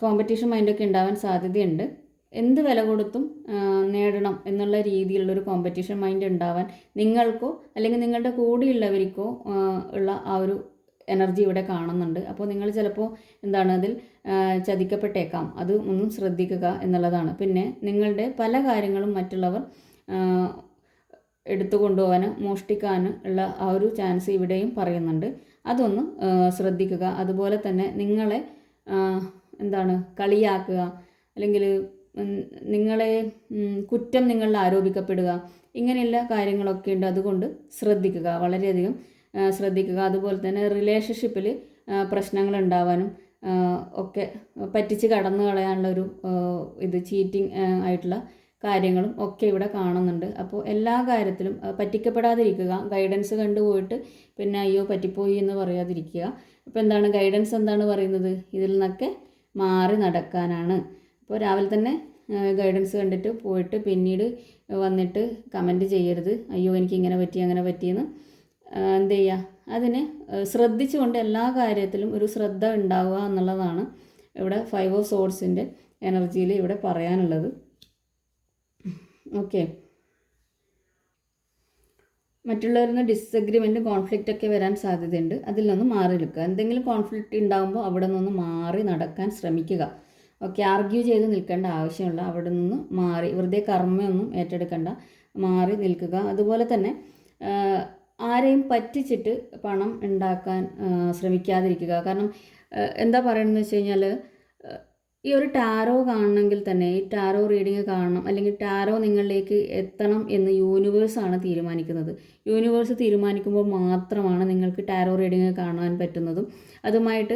കോമ്പറ്റീഷൻ മൈൻഡൊക്കെ ഉണ്ടാവാൻ സാധ്യതയുണ്ട്. എന്ത് വില കൊടുത്തും നേടണം എന്നുള്ള രീതിയിലുള്ളൊരു കോമ്പറ്റീഷൻ മൈൻഡ് ഉണ്ടാവാൻ നിങ്ങൾക്കോ അല്ലെങ്കിൽ നിങ്ങളുടെ കൂടെയുള്ളവർക്കോ ഉള്ള ആ ഒരു എനർജി ഇവിടെ കാണുന്നുണ്ട്. അപ്പോൾ നിങ്ങൾ ചിലപ്പോൾ എന്താണ് അതിൽ ചതിക്കപ്പെട്ടേക്കാം. അത് ഒന്നും ശ്രദ്ധിക്കുക എന്നുള്ളതാണ്. പിന്നെ നിങ്ങളുടെ പല കാര്യങ്ങളും മറ്റുള്ളവർ എടുത്തു കൊണ്ടുപോകാനും മോഷ്ടിക്കാനും ഉള്ള ആ ഒരു ചാൻസ് ഇവിടെയും പറയുന്നുണ്ട്. അതൊന്ന് ശ്രദ്ധിക്കുക. അതുപോലെ തന്നെ നിങ്ങളെ എന്താണ് കളിയാക്കുക, അല്ലെങ്കിൽ നിങ്ങളെ കുറ്റം നിങ്ങളിൽ ആരോപിക്കപ്പെടുക, ഇങ്ങനെയുള്ള കാര്യങ്ങളൊക്കെ ഉണ്ട്. അതുകൊണ്ട് ശ്രദ്ധിക്കുക, വളരെയധികം ശ്രദ്ധിക്കുക. അതുപോലെ തന്നെ റിലേഷൻഷിപ്പിൽ പ്രശ്നങ്ങൾ ഉണ്ടാവാനും ഒക്കെ പറ്റിച്ച് കടന്നു കളയാനുള്ളൊരു ചീറ്റിംഗ് ആയിട്ടുള്ള കാര്യങ്ങളും ഒക്കെ ഇവിടെ കാണുന്നുണ്ട്. അപ്പോൾ എല്ലാ കാര്യത്തിലും പറ്റിക്കപ്പെടാതിരിക്കുക. ഗൈഡൻസ് കണ്ടുപോയിട്ട് പിന്നെ അയ്യോ പറ്റിപ്പോയി എന്ന് പറയാതിരിക്കുക. അപ്പോൾ എന്താണ് ഗൈഡൻസ് എന്താണ് പറയുന്നത്? ഇതിൽ നിന്നൊക്കെ മാറി നടക്കാനാണ്. അപ്പോൾ രാവിലെ തന്നെ ഗൈഡൻസ് കണ്ടിട്ട് പോയിട്ട് പിന്നീട് വന്നിട്ട് കമൻറ്റ് ചെയ്യരുത്, അയ്യോ എനിക്ക് ഇങ്ങനെ പറ്റി അങ്ങനെ പറ്റിയെന്ന്. എന്ത് ചെയ്യുക, അതിനെ ശ്രദ്ധിച്ചുകൊണ്ട് എല്ലാ കാര്യത്തിലും ഒരു ശ്രദ്ധ ഉണ്ടാവുക എന്നുള്ളതാണ് ഇവിടെ 5 ഓഫ് സോർഡ്സിൻ്റെ എനർജിയിൽ ഇവിടെ പറയാനുള്ളത്. ഓക്കെ, മറ്റുള്ളവരിൽ നിന്ന് ഡിസഗ്രിമെൻറ്റ്, കോൺഫ്ലിക്റ്റ് ഒക്കെ വരാൻ സാധ്യതയുണ്ട്. അതിൽ നിന്ന് മാറി നിൽക്കുക. എന്തെങ്കിലും കോൺഫ്ലിക്റ്റ് ഉണ്ടാകുമ്പോൾ അവിടെ നിന്ന് മാറി നടക്കാൻ ശ്രമിക്കുക. ഓക്കെ, ആർഗ്യൂ ചെയ്ത് നിൽക്കേണ്ട ആവശ്യമുള്ള അവിടെ നിന്ന് മാറി, വെറുതെ കർമ്മയൊന്നും ഏറ്റെടുക്കേണ്ട, മാറി നിൽക്കുക. അതുപോലെ തന്നെ ആരെയും പറ്റിച്ചിട്ട് പണം ഉണ്ടാക്കാൻ ശ്രമിക്കാതിരിക്കുക. കാരണം എന്താ പറയണമെന്ന് വെച്ച് കഴിഞ്ഞാൽ, ഈ ഒരു ടാരോ കാണണമെങ്കിൽ തന്നെ, ഈ ടാരോ റീഡിങ് കാണണം അല്ലെങ്കിൽ ടാരോ നിങ്ങളിലേക്ക് എത്തണം എന്ന് യൂണിവേഴ്സാണ് തീരുമാനിക്കുന്നത്. യൂണിവേഴ്സ് തീരുമാനിക്കുമ്പോൾ മാത്രമാണ് നിങ്ങൾക്ക് ടാരോ റീഡിങ് കാണാൻ പറ്റുന്നതും അതുമായിട്ട്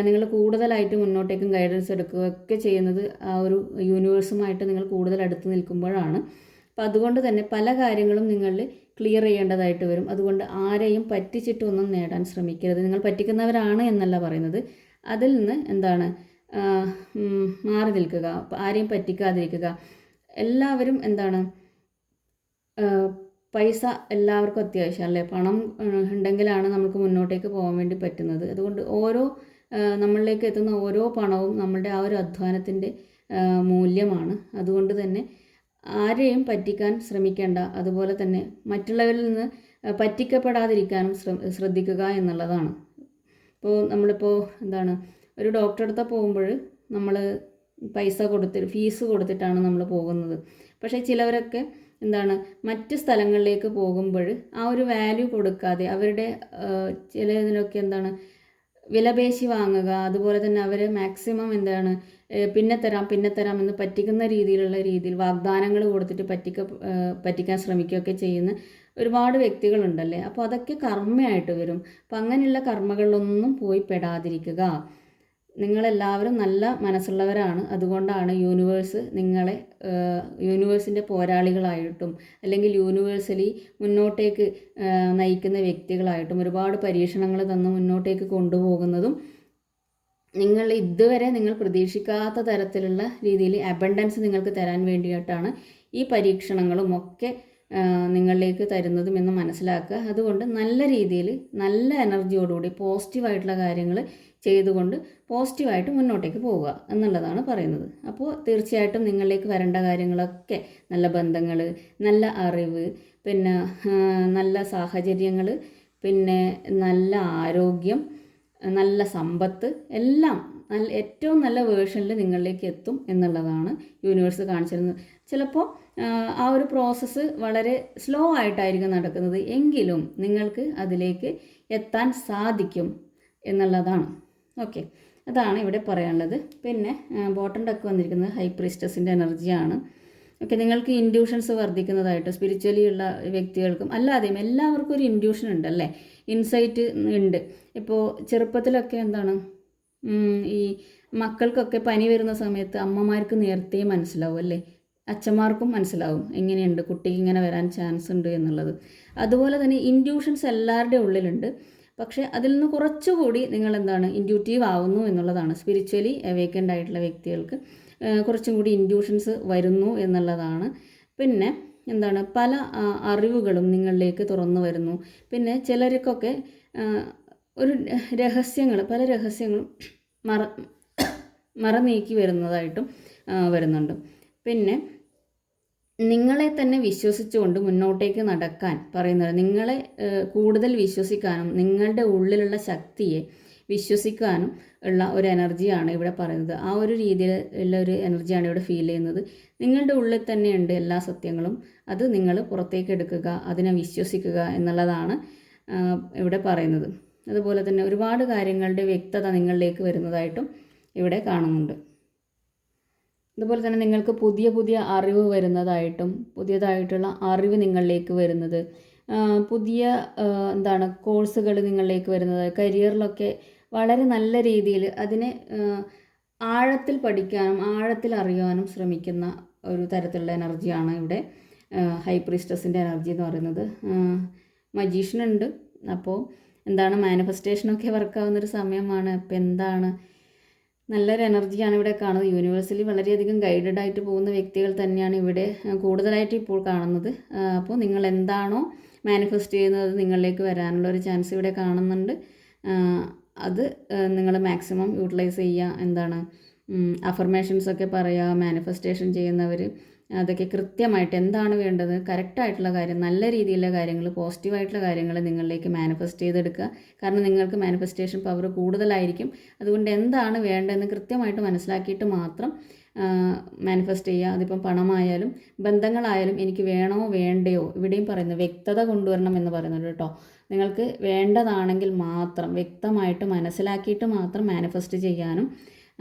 നിങ്ങൾ കൂടുതലായിട്ട് മുന്നോട്ടേക്കും ഗൈഡൻസ് എടുക്കുകയൊക്കെ ചെയ്യുന്നത് ആ ഒരു യൂണിവേഴ്സുമായിട്ട് നിങ്ങൾ കൂടുതൽ അടുത്ത് നിൽക്കുമ്പോഴാണ്. അപ്പോൾ അതുകൊണ്ട് തന്നെ പല കാര്യങ്ങളും നിങ്ങളിൽ ക്ലിയർ ചെയ്യേണ്ടതായിട്ട് വരും. അതുകൊണ്ട് ആരെയും പറ്റിച്ചിട്ടൊന്നും നേടാൻ ശ്രമിക്കരുത്. നിങ്ങൾ പറ്റിക്കുന്നവരാണ് എന്നല്ല പറയുന്നത്, അതിൽ നിന്ന് എന്താണ് മാറി നിൽക്കുക, ആരെയും പറ്റിക്കാതിരിക്കുക. എല്ലാവരും എന്താണ് പൈസ എല്ലാവർക്കും അത്യാവശ്യം അല്ലേ? പണം ഉണ്ടെങ്കിലാണ് നമുക്ക് മുന്നോട്ടേക്ക് പോകാൻ വേണ്ടി പറ്റുന്നത്. അതുകൊണ്ട് നമ്മളിലേക്ക് എത്തുന്ന ഓരോ പണവും നമ്മളുടെ ആ ഒരു അധ്വാനത്തിൻ്റെ മൂല്യമാണ്. അതുകൊണ്ട് തന്നെ ആരെയും പറ്റിക്കാൻ ശ്രമിക്കേണ്ട. അതുപോലെ തന്നെ മറ്റുള്ളവരിൽ നിന്ന് പറ്റിക്കപ്പെടാതിരിക്കാനും ശ്രദ്ധിക്കുക എന്നുള്ളതാണ്. ഇപ്പോൾ നമ്മളിപ്പോൾ എന്താണ് ഒരു ഡോക്ടറെ അടുത്ത് പോകുമ്പോൾ നമ്മൾ ഫീസ് കൊടുത്തിട്ടാണ് നമ്മൾ പോകുന്നത്. പക്ഷേ ചിലവരൊക്കെ എന്താണ് മറ്റ് സ്ഥലങ്ങളിലേക്ക് പോകുമ്പോൾ ആ ഒരു വാല്യൂ കൊടുക്കാതെ അവരുടെ ചിലതിനൊക്കെ എന്താണ് വിലപേശി വാങ്ങുക. അതുപോലെ തന്നെ അവർ മാക്സിമം എന്താണ് പിന്നെ തരാം എന്ന് പറ്റിക്കുന്ന രീതിയിൽ വാഗ്ദാനങ്ങൾ കൊടുത്തിട്ട് പറ്റിക്കാൻ ശ്രമിക്കുകയൊക്കെ ചെയ്യുന്ന ഒരുപാട് വ്യക്തികളുണ്ടല്ലേ. അപ്പോൾ അതൊക്കെ കർമ്മയായിട്ട് വരും. അപ്പോൾ അങ്ങനെയുള്ള കർമ്മകളിലൊന്നും പോയി പെടാതിരിക്കുക. നിങ്ങളെല്ലാവരും നല്ല മനസ്സുള്ളവരാണ്. അതുകൊണ്ടാണ് യൂണിവേഴ്സ് നിങ്ങളെ യൂണിവേഴ്സിൻ്റെ പോരാളികളായിട്ടും അല്ലെങ്കിൽ യൂണിവേഴ്സലി മുന്നോട്ടേക്ക് നയിക്കുന്ന വ്യക്തികളായിട്ടും ഒരുപാട് പരീക്ഷണങ്ങൾ തന്ന് മുന്നോട്ടേക്ക് കൊണ്ടുപോകുന്നതും ഇതുവരെ നിങ്ങൾ പ്രതീക്ഷിക്കാത്ത തരത്തിലുള്ള രീതിയിൽ അബണ്ടൻസ് നിങ്ങൾക്ക് തരാൻ വേണ്ടിയിട്ടാണ് ഈ പരീക്ഷണങ്ങളും ഒക്കെ നിങ്ങളിലേക്ക് തരുന്നതും എന്ന് മനസ്സിലാക്കുക. അതുകൊണ്ട് നല്ല രീതിയിൽ നല്ല എനർജിയോടുകൂടി പോസിറ്റീവായിട്ടുള്ള കാര്യങ്ങൾ ചെയ്തുകൊണ്ട് പോസിറ്റീവായിട്ട് മുന്നോട്ടേക്ക് പോവുക എന്നുള്ളതാണ് പറയുന്നത്. അപ്പോൾ തീർച്ചയായിട്ടും നിങ്ങളിലേക്ക് വരേണ്ട കാര്യങ്ങളൊക്കെ നല്ല ബന്ധങ്ങൾ, നല്ല അറിവ്, പിന്നെ നല്ല സാഹചര്യങ്ങൾ, പിന്നെ നല്ല ആരോഗ്യം, നല്ല സമ്പത്ത്, എല്ലാം ഏറ്റവും നല്ല വേർഷനിൽ നിങ്ങളിലേക്ക് എത്തും എന്നുള്ളതാണ് യൂണിവേഴ്സ് കാണിച്ചിരുന്നത്. ചിലപ്പോൾ ആ ഒരു പ്രോസസ്സ് വളരെ സ്ലോ ആയിട്ടായിരിക്കും നടക്കുന്നത്, എങ്കിലും നിങ്ങൾക്ക് അതിലേക്ക് എത്താൻ സാധിക്കും എന്നുള്ളതാണ്. ഓക്കെ, അതാണ് ഇവിടെ പറയാനുള്ളത്. പിന്നെ ബോട്ടം ഡക്ക് വന്നിരിക്കുന്നത് ഹൈ പ്രീസ്റ്റസിൻ്റെ എനർജിയാണ്. ഓക്കെ, നിങ്ങൾക്ക് ഇൻഡ്യൂഷൻസ് വർദ്ധിക്കുന്നതായിട്ട് സ്പിരിച്വലി ഉള്ള വ്യക്തികൾക്കും അല്ലാതെയും എല്ലാവർക്കും ഒരു ഇൻഡ്യൂഷൻ ഉണ്ട് അല്ലേ, ഇൻസൈറ്റ് ഉണ്ട്. ഇപ്പോൾ ചെറുപ്പത്തിലൊക്കെ എന്താണ് ഈ മക്കൾക്കൊക്കെ പനി വരുന്ന സമയത്ത് അമ്മമാർക്ക് നേരത്തെ മനസ്സിലാവും അല്ലേ, അച്ഛന്മാർക്കും മനസ്സിലാവും എങ്ങനെയുണ്ട് കുട്ടിക്ക് ഇങ്ങനെ വരാൻ ചാൻസ് ഉണ്ട് എന്നുള്ളത്. അതുപോലെ തന്നെ ഇൻഡ്യൂഷൻസ് എല്ലാവരുടെ ഉള്ളിലുണ്ട്. പക്ഷേ അതിൽ നിന്ന് കുറച്ചുകൂടി നിങ്ങൾ എന്താണ് ഇൻഡ്യൂട്ടീവ് ആവുന്നു എന്നുള്ളതാണ്. സ്പിരിച്വലി അവേക്കൻഡ് ആയിട്ടുള്ള വ്യക്തികൾക്ക് കുറച്ചും കൂടി ഇൻഡ്യൂഷൻസ് വരുന്നു എന്നുള്ളതാണ്. പിന്നെ എന്താണ് പല അറിവുകളും നിങ്ങളിലേക്ക് തുറന്നു വരുന്നു. പിന്നെ ചിലർക്കൊക്കെ ഒരു പല രഹസ്യങ്ങളും മറനീക്കി വരുന്നതായിട്ടും വരുന്നുണ്ട്. പിന്നെ നിങ്ങളെ തന്നെ വിശ്വസിച്ചുകൊണ്ട് മുന്നോട്ടേക്ക് നടക്കാൻ പറയുന്നത്, നിങ്ങളെ കൂടുതൽ വിശ്വസിക്കാനും നിങ്ങളുടെ ഉള്ളിലുള്ള ശക്തിയെ വിശ്വസിക്കാനും ഉള്ള ഒരു എനർജിയാണ് ഇവിടെ പറയുന്നത്. ആ ഒരു രീതിയിലുള്ള ഒരു എനർജിയാണ് ഇവിടെ ഫീൽ ചെയ്യുന്നത്. നിങ്ങളുടെ ഉള്ളിൽ തന്നെയുണ്ട് എല്ലാ സത്യങ്ങളും, അത് നിങ്ങൾ പുറത്തേക്ക് എടുക്കുക, അതിനെ വിശ്വസിക്കുക എന്നുള്ളതാണ് ഇവിടെ പറയുന്നത്. അതുപോലെ തന്നെ ഒരുപാട് കാര്യങ്ങളുടെ വ്യക്തത നിങ്ങളിലേക്ക് വരുന്നതായിട്ടും ഇവിടെ കാണുന്നുണ്ട്. അതുപോലെ തന്നെ നിങ്ങൾക്ക് പുതിയ പുതിയ അറിവ് വരുന്നതായിട്ടും, പുതിയതായിട്ടുള്ള അറിവ് നിങ്ങളിലേക്ക് വരുന്നത്, പുതിയ കോഴ്സുകൾ നിങ്ങളിലേക്ക് വരുന്നത്, കരിയറിലൊക്കെ വളരെ നല്ല രീതിയിൽ അതിനെ ആഴത്തിൽ പഠിക്കാനും ആഴത്തിൽ അറിയാനും ശ്രമിക്കുന്ന ഒരു തരത്തിലുള്ള എനർജിയാണ് ഇവിടെ ഹൈ പ്രീസ്റ്റസിൻ്റെ എനർജി എന്ന് പറയുന്നത്. മജീഷ്യനുണ്ട്. അപ്പോൾ മാനിഫെസ്റ്റേഷനൊക്കെ വർക്കാവുന്നൊരു സമയമാണ്. അപ്പോൾ നല്ലൊരു എനർജിയാണ് ഇവിടെ കാണുന്നത്. യൂണിവേഴ്സിൽ വളരെയധികം ഗൈഡഡ് ആയിട്ട് പോകുന്ന വ്യക്തികൾ തന്നെയാണ് ഇവിടെ കൂടുതലായിട്ട് ഇപ്പോൾ കാണുന്നത്. അപ്പോൾ നിങ്ങൾ എന്താണോ മാനിഫെസ്റ്റ് ചെയ്യുന്നത് നിങ്ങളിലേക്ക് വരാനുള്ള ഒരു ചാൻസ് ഇവിടെ കാണുന്നുണ്ട്. അത് നിങ്ങൾ മാക്സിമം യൂട്ടിലൈസ് ചെയ്യുക. അഫർമേഷൻസൊക്കെ പറയുക. മാനിഫെസ്റ്റേഷൻ ചെയ്യുന്നവർ അതൊക്കെ കൃത്യമായിട്ട് എന്താണ് വേണ്ടത്, കറക്റ്റായിട്ടുള്ള കാര്യം, നല്ല രീതിയിലുള്ള കാര്യങ്ങൾ, പോസിറ്റീവായിട്ടുള്ള കാര്യങ്ങൾ നിങ്ങളിലേക്ക് മാനിഫെസ്റ്റ് ചെയ്തെടുക്കുക. കാരണം നിങ്ങൾക്ക് മാനിഫെസ്റ്റേഷൻ പവർ കൂടുതലായിരിക്കും. അതുകൊണ്ട് എന്താണ് വേണ്ടതെന്ന് കൃത്യമായിട്ട് മനസ്സിലാക്കിയിട്ട് മാത്രം മാനിഫെസ്റ്റ് ചെയ്യുക. അതിപ്പം പണമായാലും ബന്ധങ്ങളായാലും എനിക്ക് വേണോ വേണ്ടയോ, ഇവിടെയും പറയുന്നത് വ്യക്തത കൊണ്ടുവരണം എന്ന് പറയുന്നുണ്ട് കേട്ടോ. നിങ്ങൾക്ക് വേണ്ടതാണെങ്കിൽ മാത്രം വ്യക്തമായിട്ട് മനസ്സിലാക്കിയിട്ട് മാത്രം മാനിഫെസ്റ്റ് ചെയ്യാനും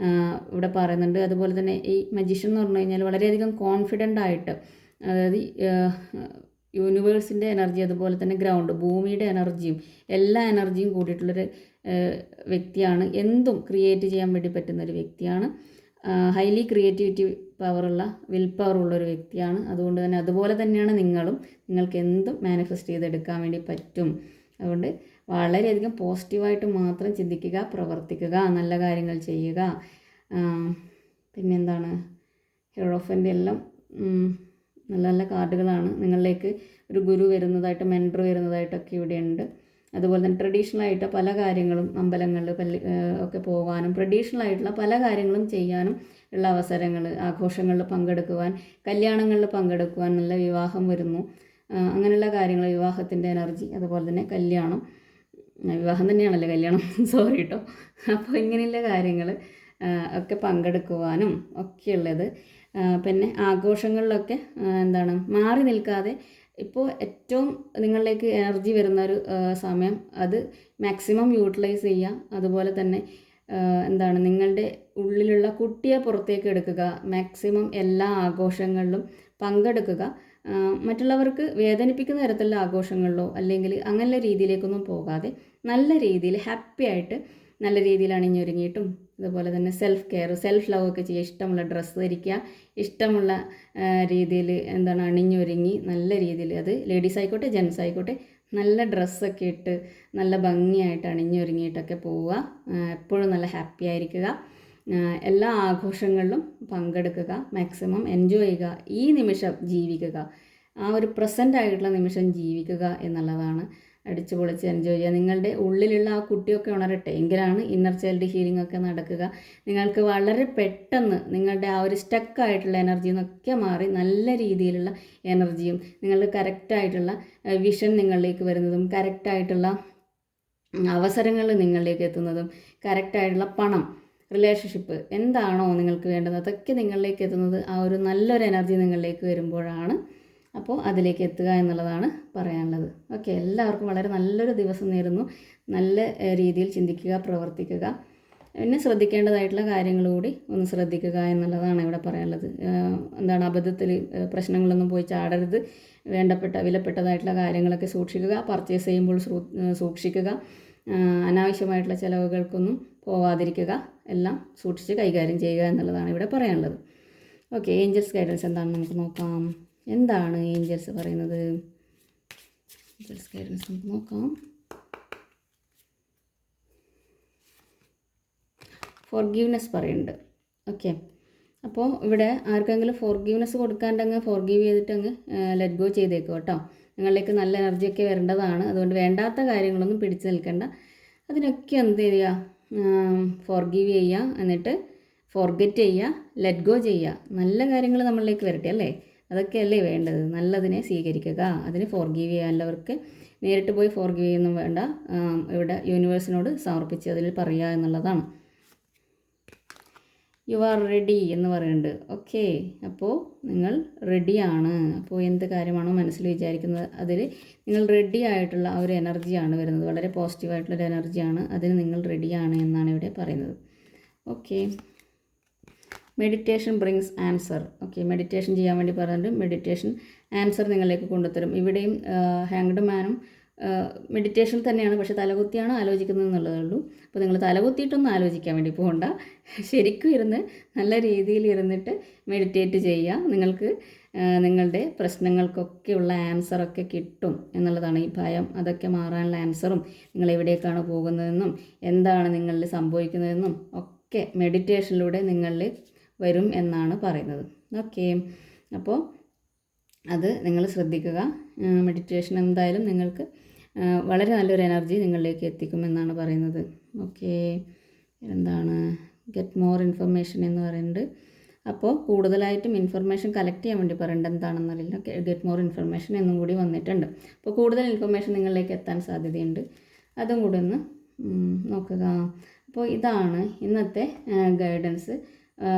ഇവിടെ പറയുന്നുണ്ട്. അതുപോലെ തന്നെ ഈ മജീഷ്യൻ എന്ന് പറഞ്ഞു കഴിഞ്ഞാൽ വളരെയധികം കോൺഫിഡൻ്റ് ആയിട്ട്, അതായത് യൂണിവേഴ്സിൻ്റെ എനർജി, അതുപോലെ തന്നെ ഗ്രൗണ്ട്, ഭൂമിയുടെ എനർജിയും എല്ലാ എനർജിയും കൂടിയിട്ടുള്ളൊരു വ്യക്തിയാണ്. എന്തും ക്രിയേറ്റ് ചെയ്യാൻ വേണ്ടി പറ്റുന്നൊരു വ്യക്തിയാണ്. ഹൈലി ക്രിയേറ്റിവിറ്റി പവറുള്ള, വിൽ പവറുള്ളൊരു വ്യക്തിയാണ്. അതുകൊണ്ട് തന്നെ അതുപോലെ തന്നെയാണ് നിങ്ങൾക്ക് എന്തും മാനിഫെസ്റ്റ് ചെയ്തെടുക്കാൻ വേണ്ടി പറ്റും. അതുകൊണ്ട് വളരെയധികം പോസിറ്റീവായിട്ട് മാത്രം ചിന്തിക്കുക, പ്രവർത്തിക്കുക, നല്ല കാര്യങ്ങൾ ചെയ്യുക. പിന്നെന്താണ് ഹെറോഫൻ്റെ എല്ലാം നല്ല നല്ല കാർഡുകളാണ്. നിങ്ങളിലേക്ക് ഒരു ഗുരു വരുന്നതായിട്ട്, മെൻറ്റർ വരുന്നതായിട്ടൊക്കെ ഇവിടെയുണ്ട്. അതുപോലെ തന്നെ ട്രഡീഷണലായിട്ട് പല കാര്യങ്ങളും, അമ്പലങ്ങളിൽ ഒക്കെ പോകാനും ട്രഡീഷണലായിട്ടുള്ള പല കാര്യങ്ങളും ചെയ്യാനും ഉള്ള അവസരങ്ങൾ, ആഘോഷങ്ങളിൽ പങ്കെടുക്കുവാൻ, കല്യാണങ്ങളിൽ പങ്കെടുക്കുവാൻ, നല്ല വിവാഹം വരുന്നു, അങ്ങനെയുള്ള കാര്യങ്ങൾ, വിവാഹത്തിൻ്റെ എനർജി, അതുപോലെ തന്നെ കല്യാണം, വിവാഹം തന്നെയാണല്ലോ കല്യാണം, സോറി കേട്ടോ. അപ്പോൾ ഇങ്ങനെയുള്ള കാര്യങ്ങൾ ഒക്കെ പങ്കെടുക്കുവാനും ഒക്കെയുള്ളത്. പിന്നെ ആഘോഷങ്ങളിലൊക്കെ മാറി നിൽക്കാതെ ഇപ്പോൾ ഏറ്റവും നിങ്ങളിലേക്ക് എനർജി വരുന്നൊരു സമയം, അത് മാക്സിമം യൂട്ടിലൈസ് ചെയ്യുക. അതുപോലെ തന്നെ നിങ്ങളുടെ ഉള്ളിലുള്ള കുട്ടിയെ പുറത്തേക്ക് എടുക്കുക, മാക്സിമം എല്ലാ ആഘോഷങ്ങളിലും പങ്കെടുക്കുക. മറ്റുള്ളവർക്ക് വേദനിപ്പിക്കുന്ന തരത്തിലുള്ള ആഘോഷങ്ങളിലോ അല്ലെങ്കിൽ അങ്ങനെയുള്ള രീതിയിലേക്കൊന്നും പോകാതെ നല്ല രീതിയിൽ ഹാപ്പി ആയിട്ട് നല്ല രീതിയിൽ അണിഞ്ഞൊരുങ്ങിയിട്ടും, അതുപോലെ തന്നെ സെൽഫ് കെയർ, സെൽഫ് ലവ് ഒക്കെ ചെയ്യുക. ഇഷ്ടമുള്ള ഡ്രസ്സ് ധരിക്കുക, ഇഷ്ടമുള്ള രീതിയിൽ അണിഞ്ഞൊരുങ്ങി നല്ല രീതിയിൽ, അത് ലേഡീസ് ആയിക്കോട്ടെ ജെൻസ് ആയിക്കോട്ടെ, നല്ല ഡ്രസ്സൊക്കെ ഇട്ട് നല്ല ഭംഗിയായിട്ട് അണിഞ്ഞൊരുങ്ങിയിട്ടൊക്കെ പോവുക. എപ്പോഴും നല്ല ഹാപ്പി ആയിരിക്കുക. എല്ലാ ആഘോഷങ്ങളിലും പങ്കെടുക്കുക. മാക്സിമം എൻജോയ് ചെയ്യുക. ഈ നിമിഷം ജീവിക്കുക. ആ ഒരു പ്രസൻ്റ് ആയിട്ടുള്ള നിമിഷം ജീവിക്കുക എന്നുള്ളതാണ്. അടിച്ചു പൊളിച്ച് എൻജോയ് ചെയ്യുക. നിങ്ങളുടെ ഉള്ളിലുള്ള ആ കുട്ടിയൊക്കെ ഉണരട്ടെ, എങ്കിലാണ് ഇന്നർ ചൈൽഡ് ഹീലിംഗ് ഒക്കെ നടക്കുക. നിങ്ങൾക്ക് വളരെ പെട്ടെന്ന് നിങ്ങളുടെ ആ ഒരു സ്റ്റക്കായിട്ടുള്ള എനർജി എന്നൊക്കെ മാറി നല്ല രീതിയിലുള്ള എനർജിയും നിങ്ങളുടെ കറക്റ്റായിട്ടുള്ള വിഷൻ നിങ്ങളിലേക്ക് വരുന്നതും കറക്റ്റായിട്ടുള്ള അവസരങ്ങൾ നിങ്ങളിലേക്ക് എത്തുന്നതും കറക്റ്റായിട്ടുള്ള പണം, റിലേഷൻഷിപ്പ് എന്താണോ നിങ്ങൾക്ക് വേണ്ടത് അതൊക്കെ നിങ്ങളിലേക്ക് എത്തുന്നത് ആ ഒരു നല്ലൊരു എനർജി നിങ്ങളിലേക്ക് വരുമ്പോഴാണ്. അപ്പോൾ അതിലേക്ക് എത്തുക എന്നുള്ളതാണ് പറയാനുള്ളത്. ഓക്കെ, എല്ലാവർക്കും വളരെ നല്ലൊരു ദിവസം നേരുന്നു. നല്ല രീതിയിൽ ചിന്തിക്കുക, പ്രവർത്തിക്കുക. പിന്നെ ശ്രദ്ധിക്കേണ്ടതായിട്ടുള്ള കാര്യങ്ങൾ കൂടി ഒന്ന് ശ്രദ്ധിക്കുക എന്നുള്ളതാണ് ഇവിടെ പറയാനുള്ളത്. എന്താണ്, അബദ്ധത്തിൽ പ്രശ്നങ്ങളൊന്നും പോയി ചാടരുത്. വിലപ്പെട്ടതായിട്ടുള്ള കാര്യങ്ങളൊക്കെ സൂക്ഷിക്കുക. പർച്ചേസ് ചെയ്യുമ്പോൾ സൂക്ഷിക്കുക. അനാവശ്യമായിട്ടുള്ള ചിലവുകൾക്കൊന്നും പോവാതിരിക്കുക. എല്ലാം സൂക്ഷിച്ച് കൈകാര്യം ചെയ്യുക എന്നുള്ളതാണ് ഇവിടെ പറയാനുള്ളത്. ഓക്കെ, ഏഞ്ചൽസ് ഗൈഡൻസ് എന്താണെന്ന് നമുക്ക് നോക്കാം. എന്താണ് ഏഞ്ചൽസ് പറയുന്നത്? ഏഞ്ചൽസ് ഗൈഡൻസ് നമുക്ക് നോക്കാം. ഫോർഗീവ്നെസ് പറയുന്നുണ്ട്. ഓക്കെ, അപ്പോൾ ഇവിടെ ആർക്കെങ്കിലും ഫോർഗീവ്നെസ് കൊടുക്കാണ്ടങ്ങ് ഫോർഗീവ് ചെയ്തിട്ടങ്ങ് ലെറ്റ് ഗോ ചെയ്തേക്കും കേട്ടോ. നിങ്ങളിലേക്ക് നല്ല എനർജിയൊക്കെ വരേണ്ടതാണ്. അതുകൊണ്ട് വേണ്ടാത്ത കാര്യങ്ങളൊന്നും പിടിച്ചു നിൽക്കേണ്ട. അതിനൊക്കെ എന്ത് ചെയ്യുക, ഫോർഗീവ് ചെയ്യുക, എന്നിട്ട് ഫോർഗെറ്റ് ചെയ്യുക, ലെറ്റ് ഗോ ചെയ്യുക. നല്ല കാര്യങ്ങൾ നമ്മളിലേക്ക് വരട്ടെ അല്ലേ, അതൊക്കെയല്ലേ വേണ്ടത്. നല്ലതിനെ സ്വീകരിക്കുക. അതിന് ഫോർഗീവ് ചെയ്യാനുള്ളവർക്ക് നേരിട്ട് പോയി ഫോർഗീവ് ചെയ്യുന്നും വേണ്ട, ഇവിടെ യൂണിവേഴ്സിനോട് സമർപ്പിച്ച് അതിൽ പറയുക എന്നുള്ളതാണ്. യു ആർ റെഡി എന്ന് പറയുന്നുണ്ട്. ഓക്കെ, അപ്പോൾ നിങ്ങൾ റെഡിയാണ്. അപ്പോൾ എന്ത് കാര്യമാണോ മനസ്സിൽ വിചാരിക്കുന്നത് അതിൽ നിങ്ങൾ റെഡി ആയിട്ടുള്ള ആ ഒരു എനർജിയാണ് വരുന്നത്. വളരെ പോസിറ്റീവായിട്ടുള്ളൊരു എനർജിയാണ്. അതിന് നിങ്ങൾ റെഡിയാണ് എന്നാണ് ഇവിടെ പറയുന്നത്. Okay, meditation brings answer. Okay, meditation ചെയ്യാൻ വേണ്ടി പറഞ്ഞിട്ട് മെഡിറ്റേഷൻ ആൻസർ നിങ്ങളിലേക്ക് കൊണ്ടുത്തരും. ഇവിടെയും ഹാങ്ഡ് മാനും മെഡിറ്റേഷൻ തന്നെയാണ്, പക്ഷേ തലകുത്തിയാണ് ആലോചിക്കുന്നത് എന്നുള്ളതേ ഉള്ളൂ. അപ്പോൾ നിങ്ങൾ തലകുത്തിയിട്ടൊന്നും ആലോചിക്കാൻ വേണ്ടി പോകണ്ട. ശരിക്കും ഇരുന്ന് നല്ല രീതിയിൽ ഇരുന്നിട്ട് മെഡിറ്റേറ്റ് ചെയ്യുക. നിങ്ങൾക്ക് നിങ്ങളുടെ പ്രശ്നങ്ങൾക്കൊക്കെയുള്ള ആൻസറൊക്കെ കിട്ടും എന്നുള്ളതാണ്. ഈ ഭയം അതൊക്കെ മാറാനുള്ള ആൻസറും നിങ്ങൾ എവിടേക്കാണ് പോകുന്നതെന്നും എന്താണ് നിങ്ങളിൽ സംഭവിക്കുന്നതെന്നും ഒക്കെ മെഡിറ്റേഷനിലൂടെ നിങ്ങളിൽ വരും എന്നാണ് പറയുന്നത്. ഓക്കെ, അപ്പോൾ അത് നിങ്ങൾ ശ്രദ്ധിക്കുക. മെഡിറ്റേഷൻ എന്തായാലും നിങ്ങൾക്ക് വളരെ നല്ലൊരു എനർജി നിങ്ങളിലേക്ക് എത്തിക്കുമെന്നാണ് പറയുന്നത്. ഓക്കെ, എന്താണ് ഗെറ്റ് മോർ ഇൻഫർമേഷൻ എന്ന് പറയുന്നുണ്ട്. അപ്പോൾ കൂടുതലായിട്ടും ഇൻഫർമേഷൻ കളക്ട് ചെയ്യാൻ വേണ്ടി പറയുന്നുണ്ട്. എന്താണെന്നറിയില്ല, ഗെറ്റ് മോർ ഇൻഫർമേഷൻ എന്നും കൂടി വന്നിട്ടുണ്ട്. അപ്പോൾ കൂടുതൽ ഇൻഫർമേഷൻ നിങ്ങളിലേക്ക് എത്താൻ സാധ്യതയുണ്ട്. അതും കൂടി ഒന്ന് നോക്കുക. അപ്പോൾ ഇതാണ് ഇന്നത്തെ ഗൈഡൻസ്.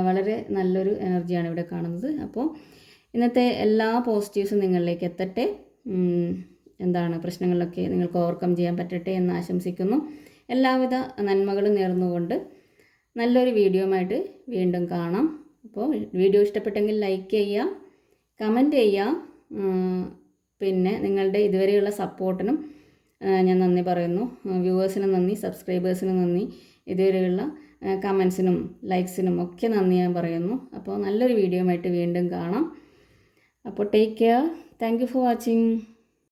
വളരെ നല്ലൊരു എനർജിയാണ് ഇവിടെ കാണുന്നത്. അപ്പോൾ ഇന്നത്തെ എല്ലാ പോസിറ്റീവ്സും നിങ്ങളിലേക്ക് എത്തട്ടെ. എന്താണ്, പ്രശ്നങ്ങളിലൊക്കെ നിങ്ങൾക്ക് ഓവർകം ചെയ്യാൻ പറ്റട്ടെ എന്ന് ആശംസിക്കുന്നു. എല്ലാവിധ നന്മകളും നേർന്നുകൊണ്ട് നല്ലൊരു വീഡിയോയുമായിട്ട് വീണ്ടും കാണാം. അപ്പോൾ വീഡിയോ ഇഷ്ടപ്പെട്ടെങ്കിൽ ലൈക്ക് ചെയ്യുക, കമൻറ്റ് ചെയ്യുക. പിന്നെ നിങ്ങളുടെ ഇതുവരെയുള്ള സപ്പോർട്ടിനും ഞാൻ നന്ദി പറയുന്നു. വ്യൂവേഴ്സിന് നന്ദി, സബ്സ്ക്രൈബേഴ്സിന് നന്ദി, ഇതുവരെയുള്ള കമൻസിനും ലൈക്സിനും ഒക്കെ നന്ദി ഞാൻ പറയുന്നു. അപ്പോൾ നല്ലൊരു വീഡിയോയുമായിട്ട് വീണ്ടും കാണാം. അപ്പോൾ take care. Thank you for watching.